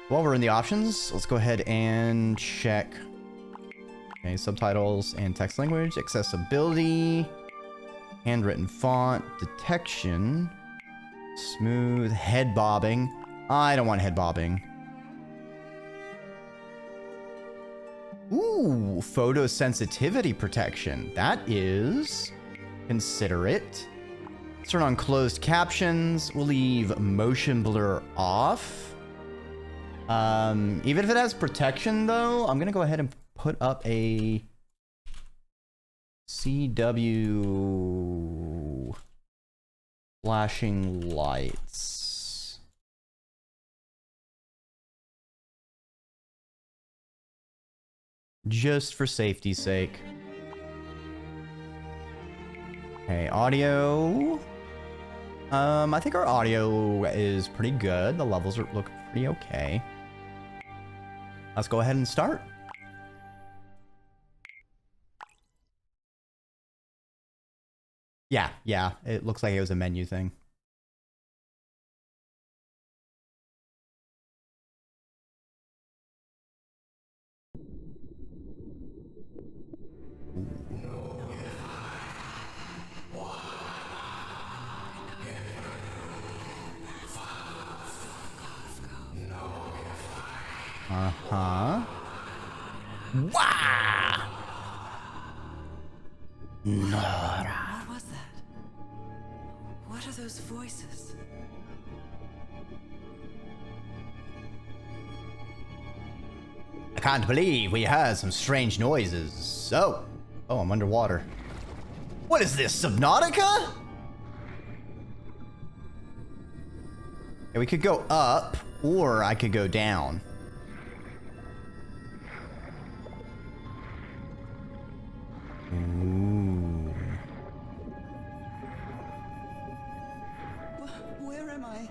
While we're in the options, let's go ahead and check. Okay, subtitles and text language, accessibility, handwritten font, detection, smooth, head bobbing. I don't want head bobbing. Ooh, photosensitivity protection. That is considerate. Let's turn on closed captions. We'll leave motion blur off. Even if it has protection though, I'm gonna go ahead and put up a CW flashing lights. Just for safety's sake. Okay, audio. I think our audio is pretty good. The levels look pretty okay. Let's go ahead and start. Yeah, it looks like it was a menu thing. Uh-huh. Wow! Nora. What was that? What are those voices? I can't believe we heard some strange noises. Oh, I'm underwater. What is this, Subnautica? Okay, we could go up, or I could go down. Ooh. Where am I?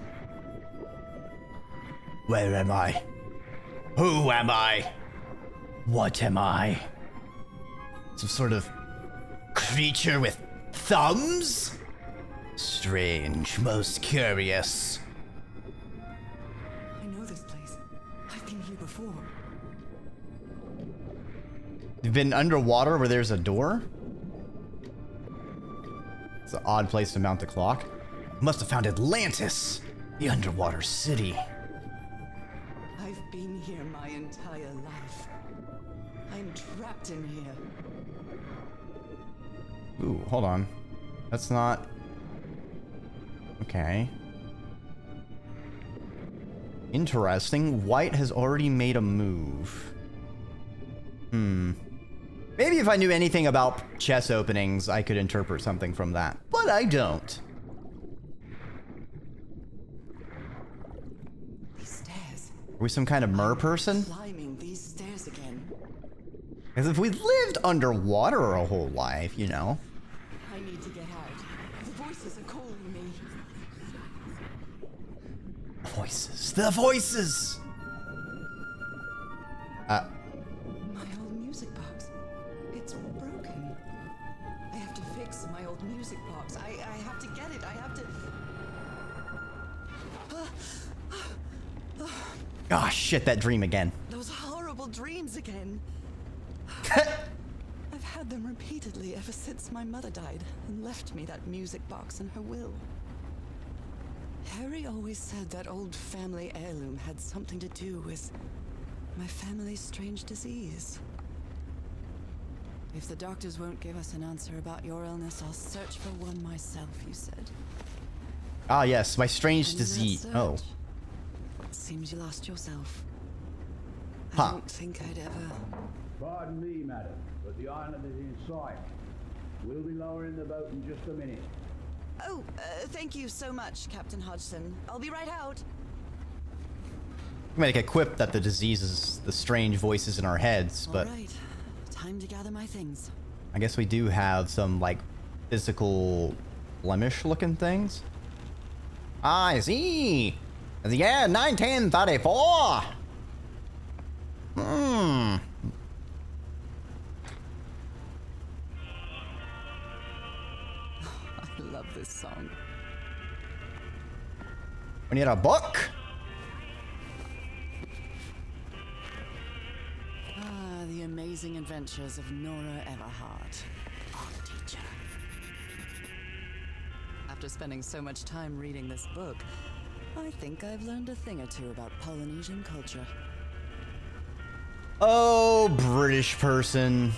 Where am I? Who am I? What am I? Some sort of creature with thumbs? Strange, most curious. I know this place. I've been here before. You've been underwater where there's a door? It's an odd place to mount the clock. Must have found Atlantis, the underwater city. I've been here my entire life. I'm trapped in here. Ooh, hold on. That's not... Okay. Interesting. White has already made a move. Maybe if I knew anything about chest openings, I could interpret something from that. But I don't. These stairs. Are we some kind of mer person? Climbing these stairs again. Because if we lived underwater our whole life, you know. I need to get out. The voices are calling me. Voices. The voices! My old music box. It's broken. I have to fix my old music box. I have to get it. I have to... Ah, shit, that dream again. Those horrible dreams again. I've had them repeatedly ever since my mother died and left me that music box in her will. Harry always said that old family heirloom had something to do with my family's strange disease. If the doctors won't give us an answer about your illness, I'll search for one myself, you said. Ah, yes, my strange And in that disease. search, Oh. it seems you lost yourself. I Huh. don't think I'd ever... Pardon me, madam, but the island is in sight. We'll be lowering the boat in just a minute. Oh, thank you so much, Captain Hodgson. I'll be right out. We might get quipped that the disease is the strange voices in our heads, but All right, time to gather my things. I guess we do have some, like, physical blemish-looking things. I see! The year 1934! I love this song. We need a book. The Amazing Adventures of Nora Everhart, art teacher. After spending so much time reading this book, I think I've learned a thing or two about Polynesian culture. Oh, British person.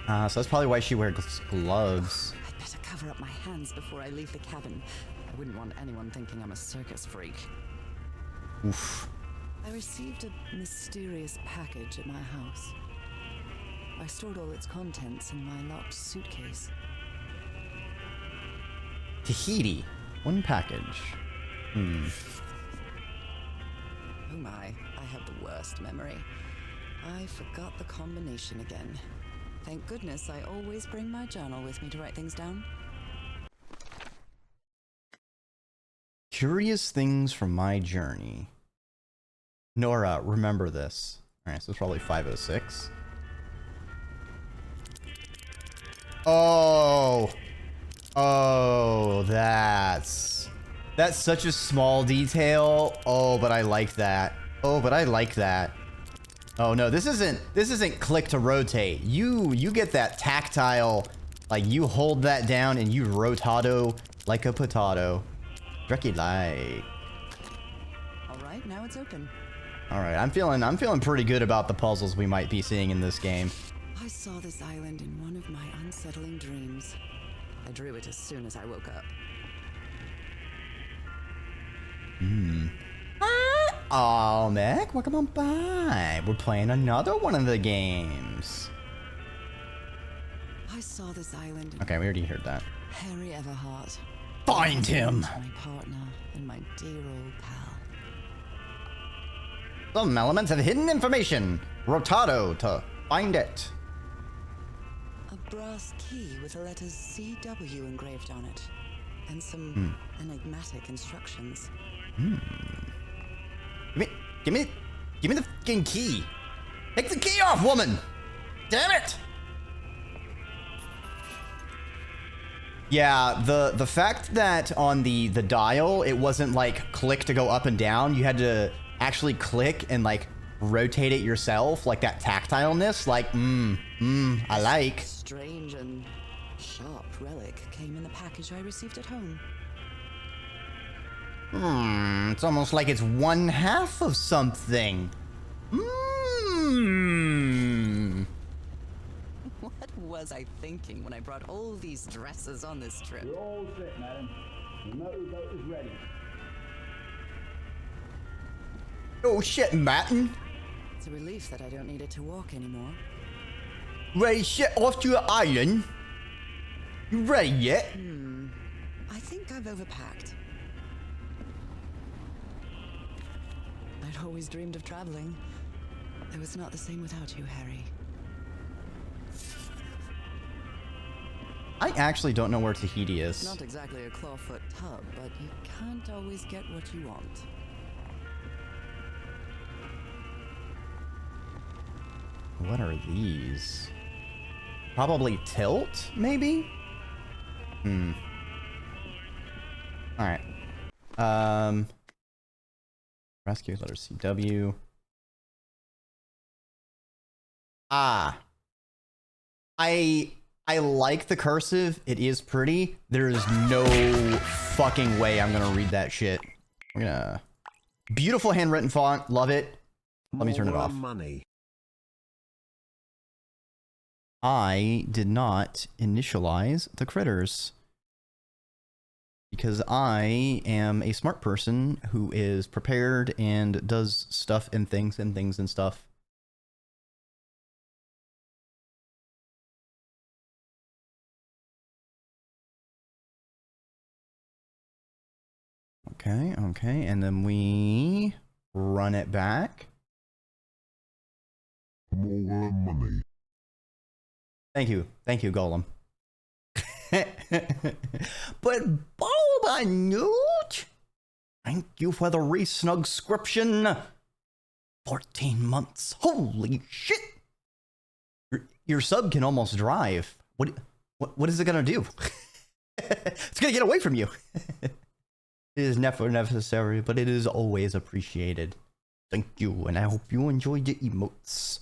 So that's probably why she wears gloves. I'd better cover up my hands before I leave the cabin. I wouldn't want anyone thinking I'm a circus freak. Oof. I received a mysterious package at my house. I stored all its contents in my locked suitcase. Tahiti. One package. Hmm. Oh my, I have the worst memory. I forgot the combination again. Thank goodness I always bring my journal with me to write things down. Curious things from my journey. Nora, remember this. Alright, so it's probably 506. Oh! Oh, that's such a small detail. Oh, but I like that. Oh, but I like that. Oh no, this isn't click to rotate. You get that tactile, like you hold that down and you rotado like a potato. Dreki like. Alright, now it's open. Alright, I'm feeling pretty good about the puzzles we might be seeing in this game. I saw this island in one of my unsettling dreams. I drew it as soon as I woke up. Oh, Meg, welcome on by. We're playing another one of the games. I saw this island. Okay, we already heard that. Harry Everhart. Find him! My partner and my dear old pal. Some elements have hidden information. Rotado to find it. A brass key with the letters CW engraved on it. And some enigmatic instructions. Give me the fucking key. Take the key off, woman! Damn it! Yeah, the fact that on the dial it wasn't like click to go up and down, you had to actually click and like rotate it yourself, like that tactileness, like I like. Strange and sharp relic came in the package I received at home. It's almost like it's one half of something. What was I thinking when I brought all these dresses on this trip? We're all set, madam. The motorboat is ready. Oh shit, Martin. It's a relief that I don't need it to walk anymore. Ready to set off to an island? You ready yet? I think I've overpacked. I'd always dreamed of traveling. It was not the same without you, Harry. I actually don't know where Tahiti It's is. not exactly a clawfoot tub, but you can't always get what you want. What are these? Probably tilt, maybe? Alright. Rescue letter CW. I like the cursive. It is pretty. There's no fucking way I'm gonna read that shit. We're gonna... Beautiful handwritten font. Love it. Let me turn it off. Money. I did not initialize the critters because I am a smart person who is prepared and does stuff and things and stuff. Okay, and then we run it back. More money. Thank you, Golem. But Boba Newt, thank you for the resnugscription. 14 months. Holy shit! Your sub can almost drive. What is it gonna do? It's gonna get away from you. It is never necessary, but it is always appreciated. Thank you, and I hope you enjoyed the emotes.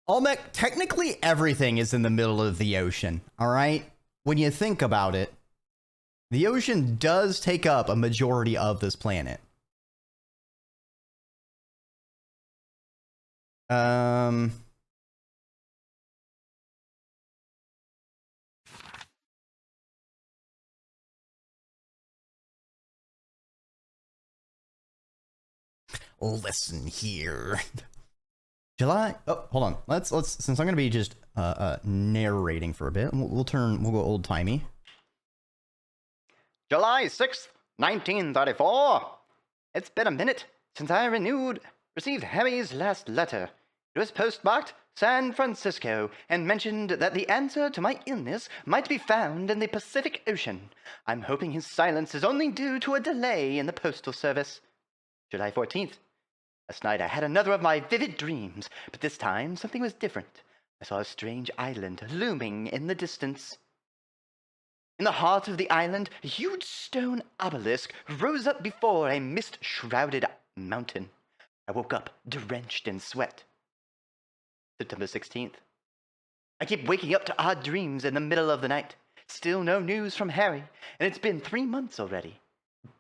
Olmec, technically everything is in the middle of the ocean, all right? When you think about it, the ocean does take up a majority of this planet. Listen here. July. Oh, hold on. Let's since I'm gonna be just narrating for a bit, we'll go old timey. July 6th, 1934. It's been a minute since I received Harry's last letter. It was postmarked San Francisco and mentioned that the answer to my illness might be found in the Pacific Ocean. I'm hoping his silence is only due to a delay in the postal service. July 14th. Last night I had another of my vivid dreams, but this time something was different. I saw a strange island looming in the distance. In the heart of the island, a huge stone obelisk rose up before a mist-shrouded mountain. I woke up drenched in sweat. September 16th. I keep waking up to odd dreams in the middle of the night. Still no news from Harry, and it's been 3 months already.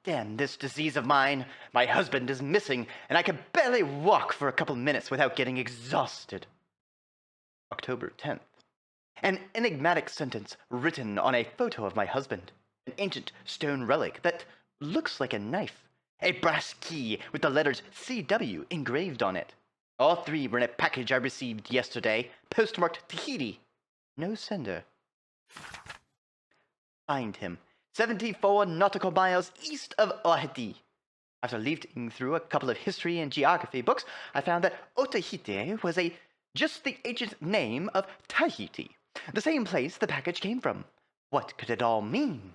Damn this disease of mine. My husband is missing, and I can barely walk for a couple minutes without getting exhausted. October 10th. An enigmatic sentence written on a photo of my husband. An ancient stone relic that looks like a knife. A brass key with the letters CW engraved on it. All 3 were in a package I received yesterday, postmarked Tahiti. No sender. Find him. 74 nautical miles east of Oahu. After leafing through a couple of history and geography books, I found that Otaheite was just the ancient name of Tahiti, the same place the package came from. What could it all mean?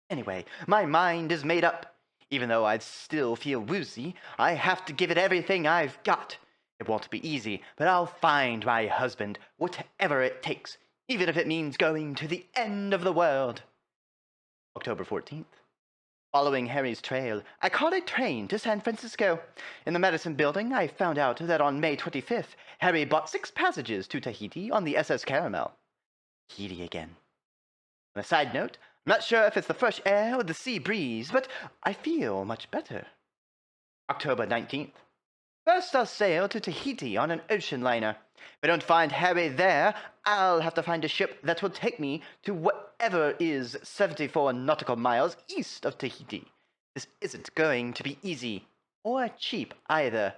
Anyway, my mind is made up. Even though I still feel woozy, I have to give it everything I've got. It won't be easy, but I'll find my husband, whatever it takes, even if it means going to the end of the world. October 14th. Following Harry's trail, I caught a train to San Francisco. In the Medicine Building, I found out that on May 25th, Harry bought 6 passages to Tahiti on the SS Caramel. Tahiti again. On a side note, I'm not sure if it's the fresh air or the sea breeze, but I feel much better. October 19th. First I'll sail to Tahiti on an ocean liner. If I don't find Harry there, I'll have to find a ship that will take me to whatever is 74 nautical miles east of Tahiti. This isn't going to be easy, or cheap either.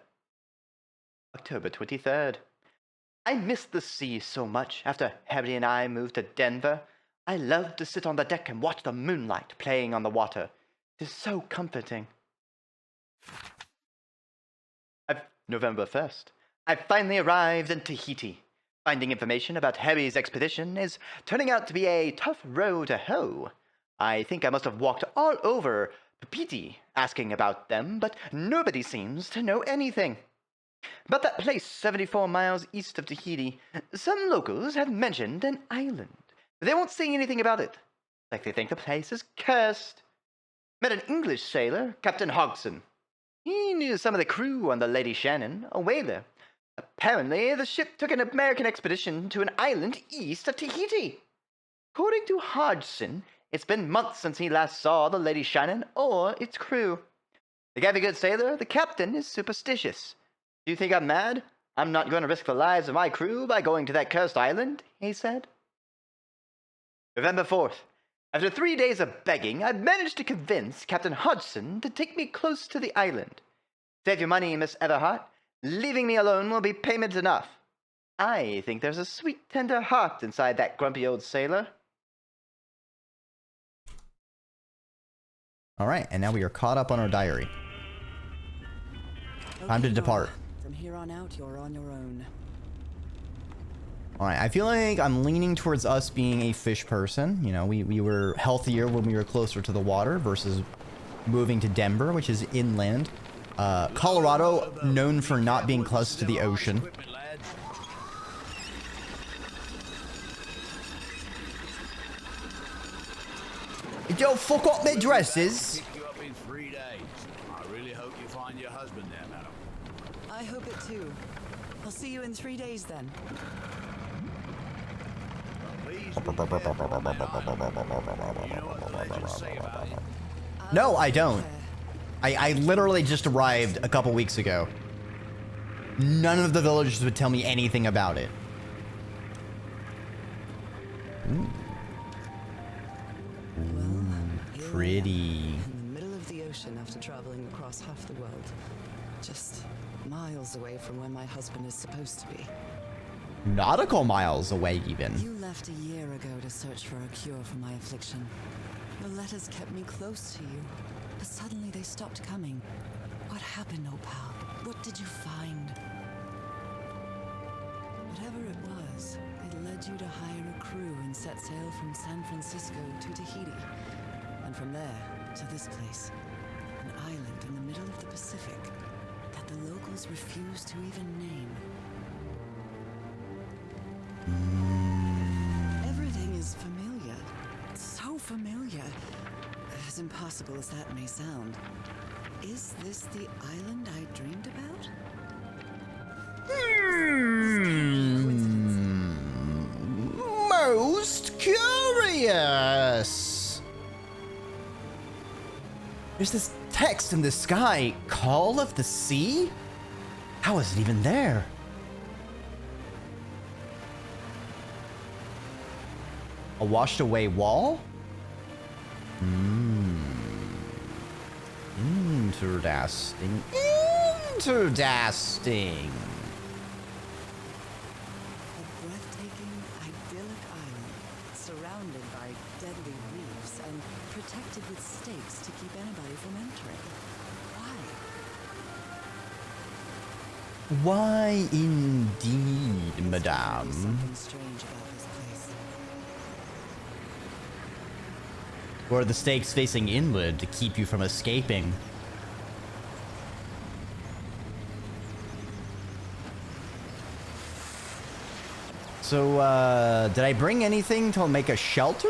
October 23rd. I missed the sea so much after Harry and I moved to Denver. I love to sit on the deck and watch the moonlight playing on the water. It is so comforting. November 1st. I finally arrived in Tahiti. Finding information about Harry's expedition is turning out to be a tough row to hoe. I think I must have walked all over Papeete asking about them, but nobody seems to know anything. About that place 74 miles east of Tahiti, some locals have mentioned an island. They won't say anything about it, like they think the place is cursed. Met an English sailor, Captain Hodgson. He knew some of the crew on the Lady Shannon, a whaler. Apparently, the ship took an American expedition to an island east of Tahiti. According to Hodgson, it's been months since he last saw the Lady Shannon or its crew. The guy's a good sailor, the captain is superstitious. Do you think I'm mad? I'm not going to risk the lives of my crew by going to that cursed island, he said. November 4th. After 3 days of begging, I managed to convince Captain Hodgson to take me close to the island. Save your money, Miss Everhart. Leaving me alone will be payment enough. I think there's a sweet, tender heart inside that grumpy old sailor. All right, and now we are caught up on our diary. Time to depart. From here on out, you're on your own. All right, I feel like I'm leaning towards us being a fish person. You know, we were healthier when we were closer to the water versus moving to Denver, which is inland. Colorado, known for not being close to the ocean. Don't fuck up their dresses. Pick you up in 3 days. I really hope you find your husband there, madam. I hope it too. I'll see you in 3 days then. Please be careful on that island. You know what the legends say about it? No, I don't. I literally just arrived a couple weeks ago. None of the villagers would tell me anything about it. Ooh. Well, Pretty. in the middle of the ocean after traveling across half the world. Just miles away from where my husband is supposed to be. Nautical miles away, even. You left a year ago to search for a cure for my affliction. Your letters kept me close to you, but suddenly they stopped coming. What happened, Opal? What did you find? Whatever it was, it led you to hire a crew and set sail from San Francisco to Tahiti. And from there to this place, an island in the middle of the Pacific that the locals refuse to even name. Everything is familiar. So familiar. As impossible as that may sound. Is this the island I dreamed about? Most curious. There's this text in the sky. Call of the sea? How is it even there? A washed away wall? Interesting. Interesting. A breathtaking, idyllic island, surrounded by deadly reefs and protected with stakes to keep anybody from entering. Why? Why indeed, madame? Something strange about this place. Or are the stakes facing inward to keep you from escaping? So, did I bring anything to make a shelter?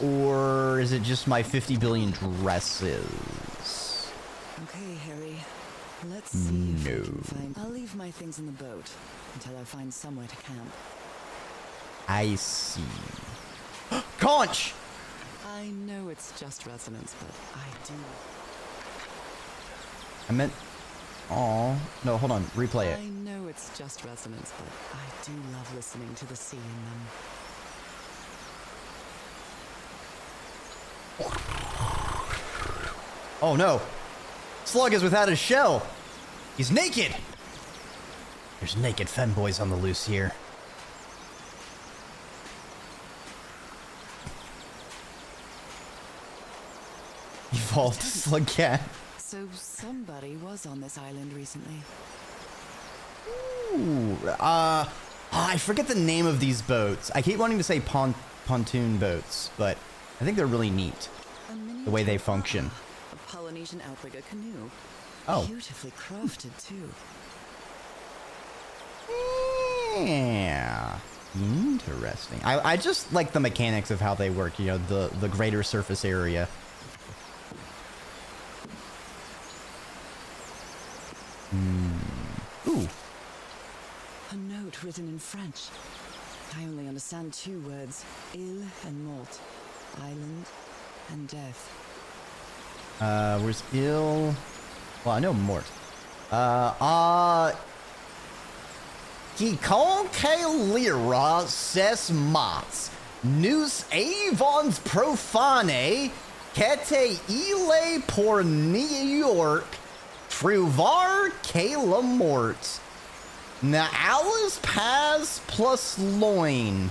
Or is it just my 50 billion dresses? Okay, Harry. Let's see if I No. can find... I'll leave my things in the boat until I find somewhere to camp. I see. Conch! I know it's just resonance, but I do... I meant... Aw. No, hold on. Replay it. I know it's just resonance, but I do love listening to the sea in them. Oh no! Slug is without his shell! He's naked! There's naked femboys on the loose here. Evolved slug cat. So somebody was on this island recently. Ooh, I forget the name of these boats. I keep wanting to say pontoon boats, but I think they're really neat. The way they function. A Polynesian outrigger canoe. Oh. Beautifully crafted, too. Yeah. Interesting. I just like the mechanics of how they work, you know, the greater surface area. Ooh. A note written in French. I only understand 2 words. Île and mort. Island and death. Where's ill? Well, I know mort. Quiconque lira ses mats, nous avons profane, quete ile pour New York, trouvar que la mort. Na Alice Paz plus loin.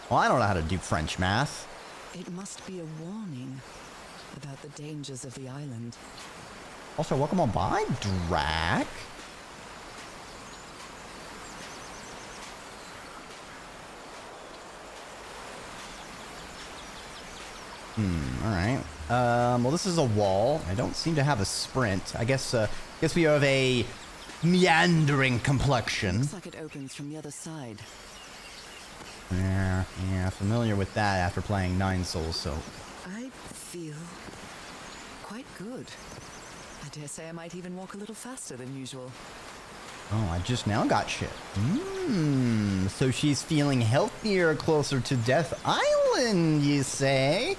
Well, I don't know how to do French math. It must be a warning about the dangers of the island. Also, welcome on by, Drac. Alright. Well, this is a wall. I don't seem to have a sprint. I guess we have a meandering complexion. Looks like it opens from the other side. Yeah, familiar with that after playing 9 Souls, so... I feel quite good. I dare say I might even walk a little faster than usual. Oh, I just now got shit. So she's feeling healthier closer to Death Island, you say?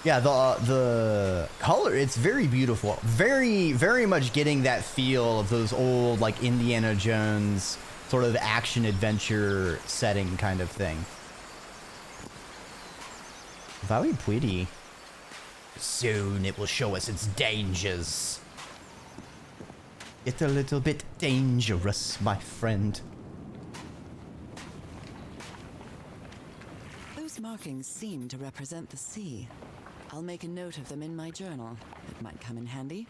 Yeah, the color, it's very beautiful. Very, very much getting that feel of those old, like, Indiana Jones sort of action-adventure setting kind of thing. Very pretty. Soon it will show us its dangers. It's a little bit dangerous, my friend. Those markings seem to represent the sea. I'll make a note of them in my journal. It might come in handy.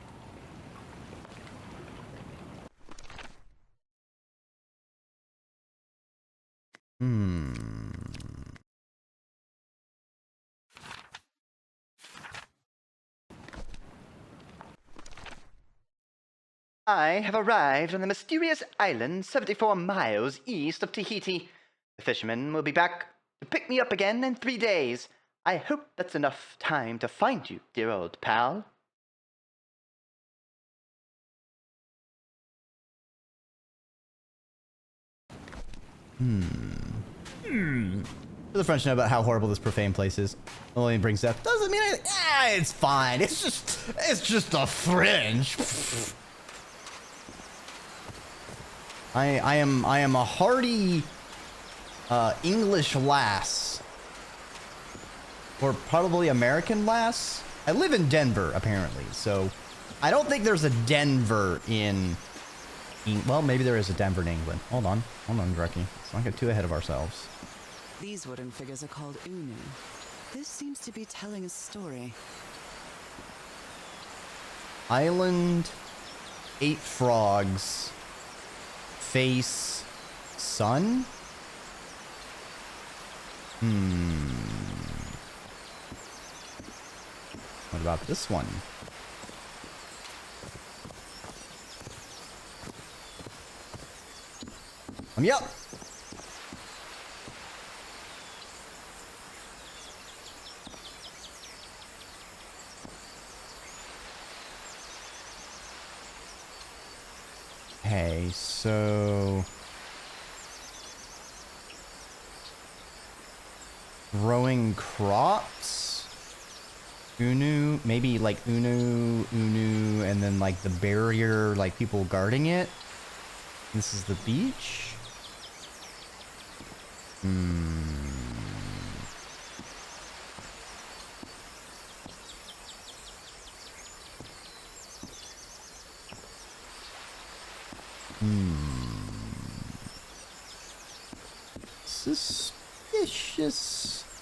I have arrived on the mysterious island 74 miles east of Tahiti. The fisherman will be back to pick me up again in 3 days. I hope that's enough time to find you, dear old pal. For the French know about how horrible this profane place is. Only brings death. Doesn't mean anything. It's fine. It's just a French. I am a hearty English lass. Or probably American lass. I live in Denver, apparently, so I don't think there's a Denver in well, maybe there is a Denver in England. Hold on, Dreki. Let's not get too ahead of ourselves. These wooden figures are called Unu. This seems to be telling a story. Island, 8 frogs, face, sun? What about this one? Yep. Okay, so growing crops, Unu, maybe like Unu, and then like the barrier, like people guarding it. This is the beach.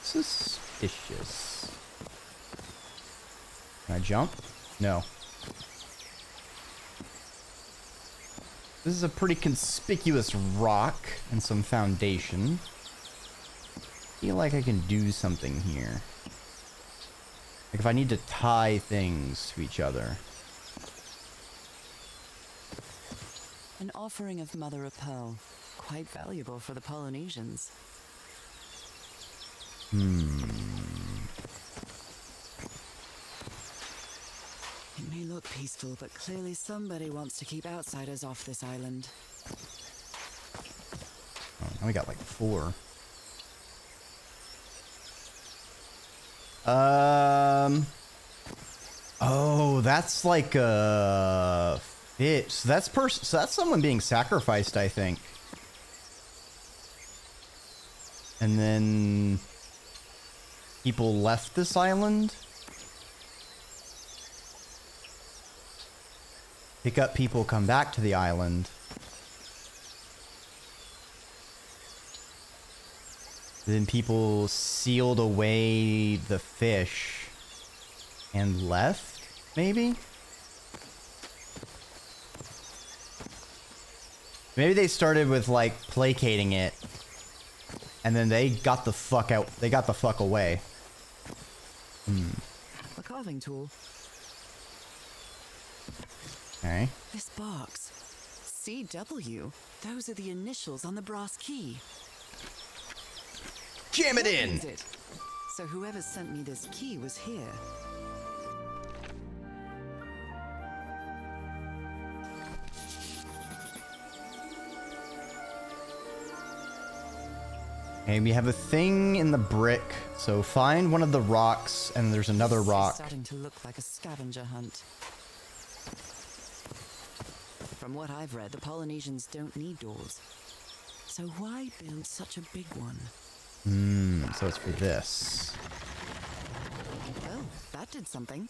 Suspicious. Can I jump? No. This is a pretty conspicuous rock and some foundation. I feel like I can do something here. Like if I need to tie things to each other. An offering of mother of pearl. Quite valuable for the Polynesians. It may look peaceful, but clearly somebody wants to keep outsiders off this island. Oh, now we got like 4. Oh, that's like a fish. So that's someone being sacrificed, I think. And then people left this island. Pick up people, come back to the island. Then people sealed away the fish and left, maybe? Maybe they started with like placating it and then they got the fuck out. They got the fuck away. A carving tool. Okay. This box. CW. Those are the initials on the brass key. Jam it in! What is it? So whoever sent me this key was here. Okay, we have a thing in the brick. So find one of the rocks, and there's another This is rock. starting to look like a scavenger hunt. From what I've read, the Polynesians don't need doors. So why build such a big one? So it's for this. Well, that did something.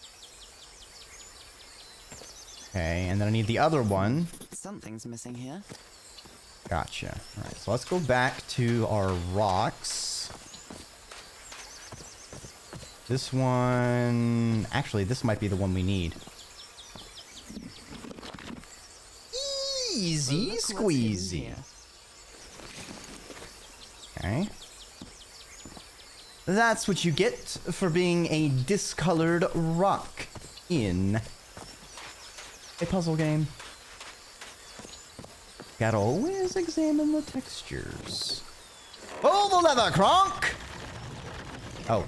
Okay, and then I need the other one. Something's missing here. Gotcha. Alright, so let's go back to our rocks. This one... Actually, this might be the one we need. Easy Well, look what's hidden squeezy. here. Okay. That's what you get for being a discolored rock in a puzzle game. Gotta always examine the textures. Pull the lever, Kronk! Oh,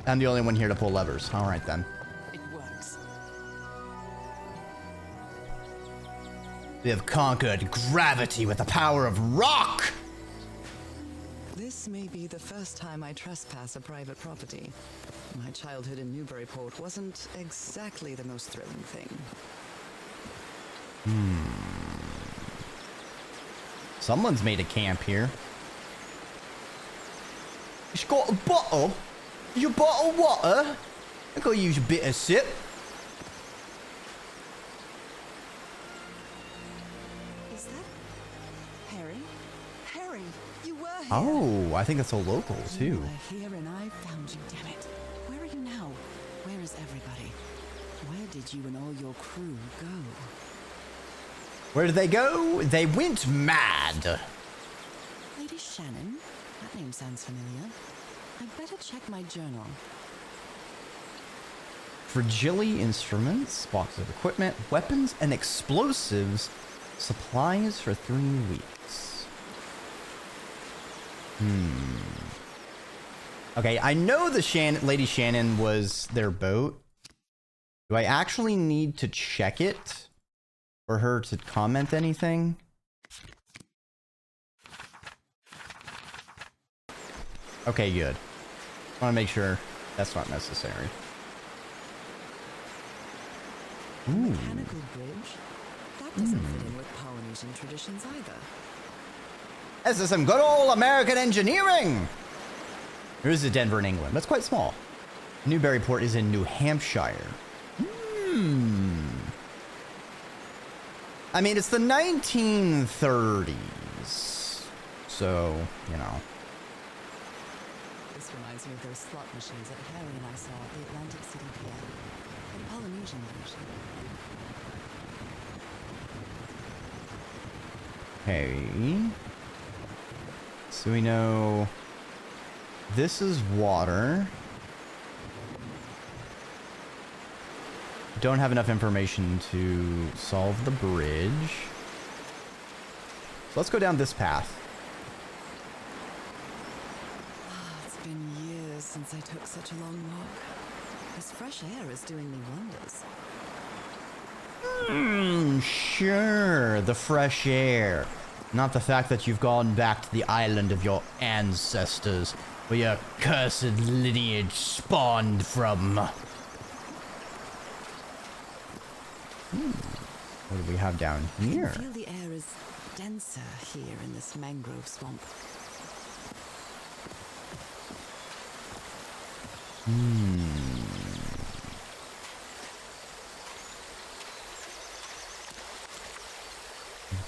I'm the only one here to pull levers. Alright then. It works. We have conquered gravity with the power of rock! This may be the first time I trespass a private property. My childhood in Newburyport wasn't exactly the most thrilling thing. Someone's made a camp here. It's got a bottle? Your bottle of water? I gotta use a bit of sip. Is that Harry? Harry, you were here. Oh, I think that's a local You too. were here and I found you, damn it. Where are you now? Where is everybody? Where did you and all your crew go? Where did they go? They went mad. Lady Shannon? That name sounds familiar. I'd better check my journal. Fragile instruments, boxes of equipment, weapons, and explosives. Supplies for 3 weeks. Okay, I know the Lady Shannon was their boat. Do I actually need to check it for her to comment anything? Okay, good. I want to make sure that's not necessary. Ooh. Mechanical bridge? That doesn't fit in with Polynesian traditions either. This is some good old American engineering! There is a Denver in England. That's quite small. Newburyport is in New Hampshire. I mean, it's the 1930s. So, you know. This reminds me of those slot machines that Harry and I saw at the Atlantic City Pier. The Polynesian version. Okay. So we know this is water. Don't have enough information to solve the bridge. So let's go down this path. It's been years since I took such a long walk. This fresh air is doing me wonders. Sure, the fresh air. Not the fact that you've gone back to the island of your ancestors, where your cursed lineage spawned from. What do we have down here? I feel the air is denser here in this mangrove swamp.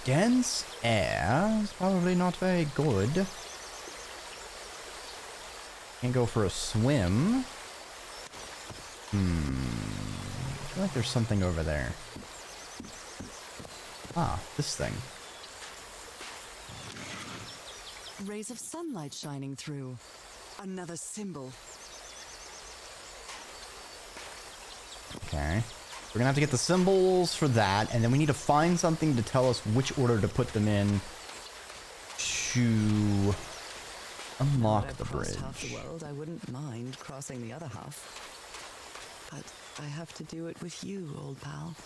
Dense air is probably not very good. Can't go for a swim. I feel like there's something over there. Ah, this thing. Rays of sunlight shining through. Another symbol. Okay. We're gonna have to get the symbols for that, and then we need to find something to tell us which order to put them in to Unlock I've the crossed bridge. half the world, I wouldn't mind crossing the other half. But I have to do it with you, old pal.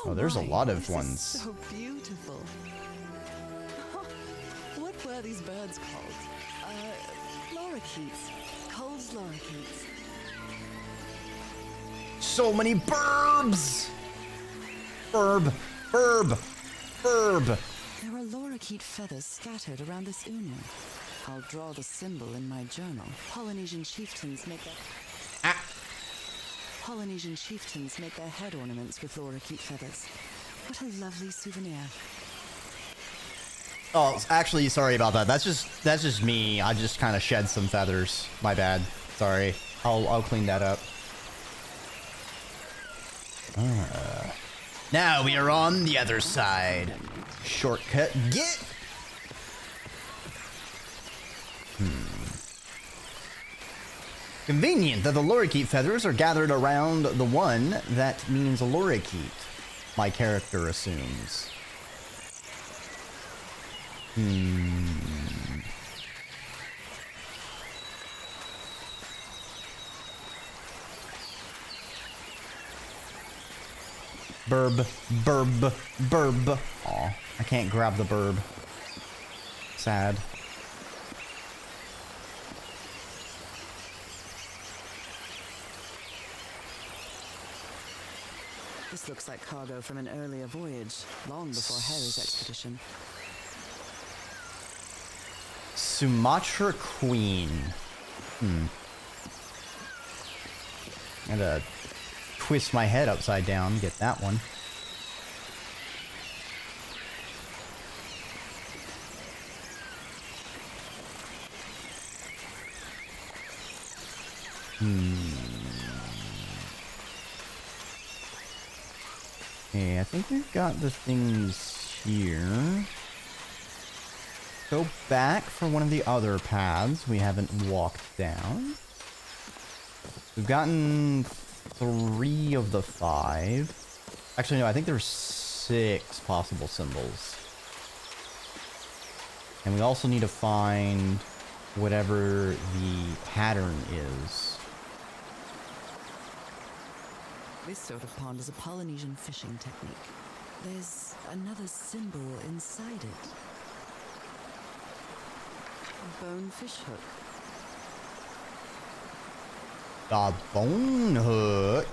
Oh, there's a my, lot of this ones. Is so beautiful. What were these birds called? Lorikeets. Cole's lorikeets. So many burbs! Burb, burb, burb. There are lorikeet feathers scattered around this unu. I'll draw the symbol in my journal. Polynesian chieftains make their Polynesian chieftains make their head ornaments with lorikeet feathers. What a lovely souvenir. Oh, actually, sorry about that. That's just me. I just kind of shed some feathers. My bad. Sorry. I'll clean that up. Now we are on the other side. Shortcut. Get. Convenient that the lorikeet feathers are gathered around the one that means a lorikeet. My character assumes. Burb, burb, burb. Aw, I can't grab the burb. Sad. This looks like cargo from an earlier voyage, long before Harry's expedition. Sumatra Queen. I gotta twist my head upside down, get that one. Okay, I think we've got the things here. Go back for one of the other paths we haven't walked down. We've gotten 3 of the 5. Actually, no, I think there's 6 possible symbols. And we also need to find whatever the pattern is. This sort of pond is a Polynesian fishing technique. There's another symbol inside it. A bone fish hook. The bone hook.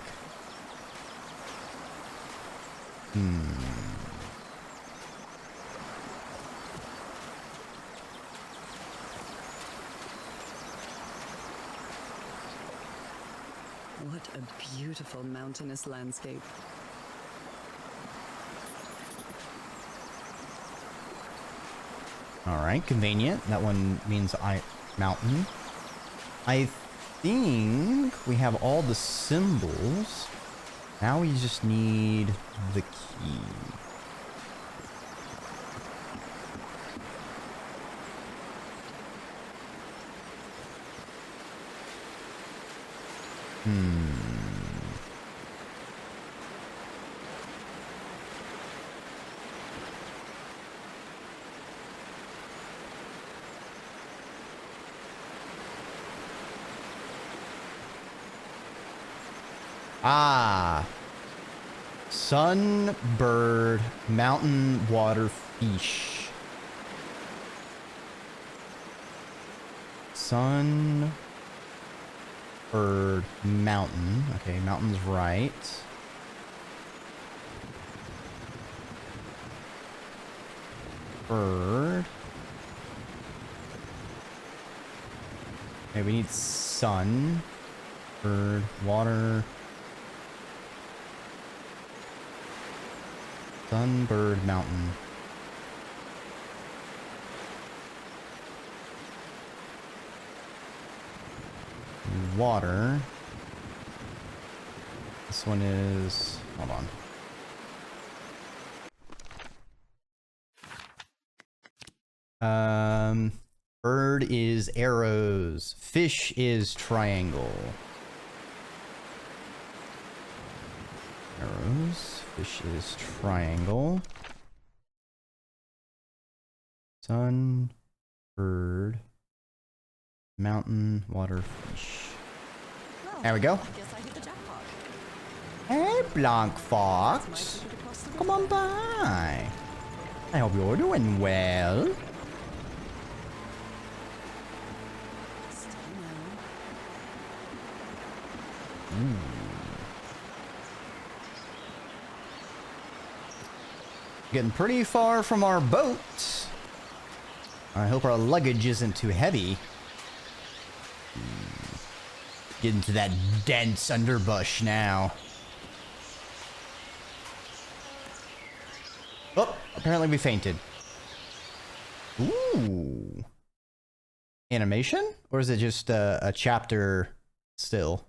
What a beautiful mountainous landscape. Alright, convenient. That one means mountain. I think we have all the symbols. Now we just need the key. Ah. Sun, bird, mountain, water, fish. Sun, bird, mountain. Okay, mountain's right. Bird. Okay, we need sun, bird, water. Sun, bird, mountain. Water. This one is... Hold on. Bird is arrows. Fish is triangle. Arrows. Fish is triangle. Sun, bird, mountain, water, fish. Well, There we go. I guess I hit the jackpot. Hey, Blanc Nice Fox. to get across the Come on river. by. I hope you're doing well. Steady now. Getting pretty far from our boat. I hope our luggage isn't too heavy. Get into that dense underbush now. Oh, apparently we fainted. Ooh. Animation? Or is it just a chapter still?